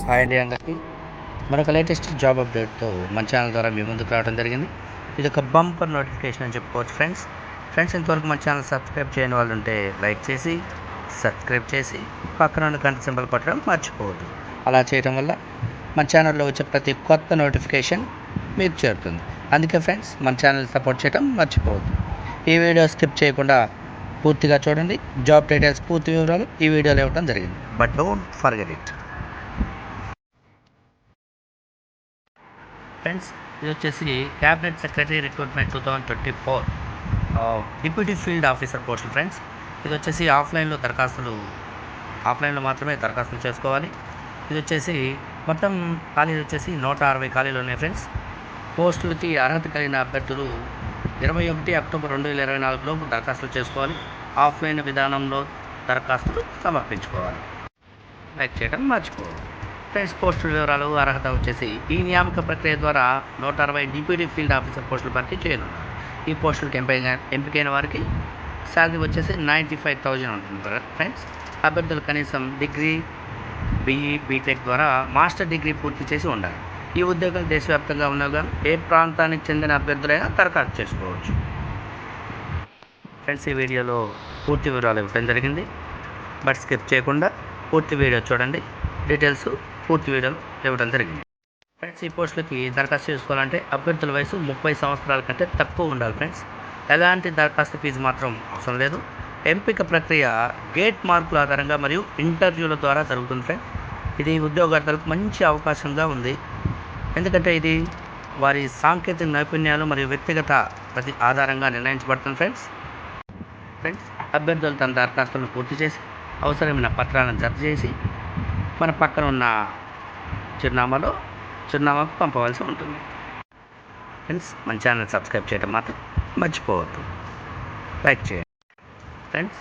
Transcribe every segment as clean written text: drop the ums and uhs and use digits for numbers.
Hi అండి అందరికీ. మరొక లేటెస్ట్ జాబ్ అప్డేట్తో మన ఛానల్ ద్వారా మీ ముందుకు రావడం జరిగింది. ఇది ఒక బంపర్ నోటిఫికేషన్ అని చెప్పుకోవచ్చు ఫ్రెండ్స్ ఇంతవరకు మన ఛానల్ సబ్స్క్రైబ్ చేయని వాళ్ళు ఉంటే లైక్ చేసి సబ్స్క్రైబ్ చేసి పక్కన ఉన్న గంట సింబల్ కొట్టడం మర్చిపోవద్దు. అలా చేయడం వల్ల మన ఛానల్లో వచ్చే ప్రతి కొత్త నోటిఫికేషన్ మీకు చేరుతుంది. అందుకే ఫ్రెండ్స్ మన ఛానల్ సపోర్ట్ చేయడం మర్చిపోవద్దు. ఈ వీడియో స్కిప్ చేయకుండా పూర్తిగా చూడండి. జాబ్ డీటెయిల్స్ పూర్తి వివరాలు ఈ వీడియోలో ఇవ్వడం జరిగింది. But don't forget it. Friends ఇది వచ్చేసి cabinet secretary recruitment 2024 deputy field officer పోస్టులు ఫ్రెండ్స్. ఇది వచ్చేసి ఆఫ్లైన్లో మాత్రమే దరఖాస్తులు చేసుకోవాలి. ఇది వచ్చేసి మొత్తం ఖాళీలు వచ్చేసి 160 ఖాళీలు ఉన్నాయి ఫ్రెండ్స్. పోస్టులకి అర్హత కలిగిన అభ్యర్థులు 21 అక్టోబర్ 2024 లోపు దరఖాస్తులు చేసుకోవాలి. ఆఫ్లైన్ విధానంలో దరఖాస్తులు సమర్పించుకోవాలి. లైక్ చేయడం మర్చిపోవాలి. ఫ్రెండ్స్ పోస్టుల వివరాలు అర్హత వచ్చేసి ఈ నియామక ప్రక్రియ ద్వారా 160 డిప్యూటీ ఫీల్డ్ ఆఫీసర్ పోస్టులు భర్తీ చేయనున్నారు. ఈ పోస్టులకు ఎంపికైన వారికి శాలరీ వచ్చేసి 95,000 ఉంటుంది ఫ్రెండ్స్. అభ్యర్థులు కనీసం డిగ్రీ బీఈ బీటెక్ ద్వారా మాస్టర్ డిగ్రీ పూర్తి చేసి ఉండాలి. ఈ ఉద్యోగాలు దేశవ్యాప్తంగా ఉన్నగా ఏ ప్రాంతానికి చెందిన అభ్యర్థులైనా దరఖాస్తు చేసుకోవచ్చు. ఫ్రెండ్స్ ఈ వీడియోలో పూర్తి వివరాలు ఇవ్వడం జరిగింది. బట్ స్కిప్ చేయకుండా పూర్తి వీడియో చూడండి. డీటెయిల్స్ పూర్తి వీడియోలు ఇవ్వడం జరిగింది. ఫ్రెండ్స్ ఈ పోస్టులకి దరఖాస్తు చేసుకోవాలంటే అభ్యర్థుల వయసు 30 సంవత్సరాల కంటే తక్కువ ఉండాలి ఫ్రెండ్స్. ఎలాంటి దరఖాస్తు ఫీజు మాత్రం అవసరం లేదు. ఎంపిక ప్రక్రియ గేట్ మార్కుల ఆధారంగా మరియు ఇంటర్వ్యూల ద్వారా జరుగుతుంది ఫ్రెండ్స్. ఇది ఉద్యోగార్థులకు మంచి అవకాశంగా ఉంది. ఎందుకంటే ఇది వారి సాంకేతిక నైపుణ్యాలు మరియు వ్యక్తిగత ఆధారంగా నిర్ణయించబడుతుంది ఫ్రెండ్స్. అభ్యర్థులు తన దరఖాస్తులను పూర్తి చేసి అవసరమైన పత్రాలను జత చేసి మన పక్కన ఉన్న చిరునామాకు పంపవలసి ఉంటుంది. ఫ్రెండ్స్ మన ఛానల్ సబ్స్క్రైబ్ చేయడం మాత్రం మర్చిపోవద్దు. లైక్ చేయండి. ఫ్రెండ్స్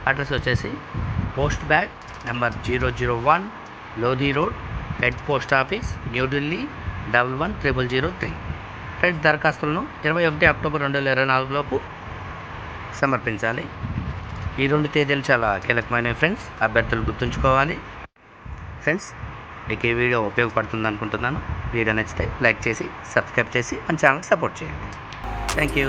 అడ్రస్ వచ్చేసి post bag number 001 Lodhi road, head post office, New Delhi 111003. Friends దరఖాస్తులను 21 అక్టోబర్ 2024 లోపు సమర్పించాలి. ఈ 2 తేదీలు చాలా కీలకమైనవి ఫ్రెండ్స్. అభ్యర్థులు గుర్తుంచుకోవాలి. ఫ్రెండ్స్ మీకు ఈ వీడియో ఉపయోగపడుతుంది అనుకుంటున్నాను. వీడియో నచ్చితే లైక్ చేసి సబ్స్క్రైబ్ చేసి మన ఛానల్ సపోర్ట్ చేయండి. Thank you.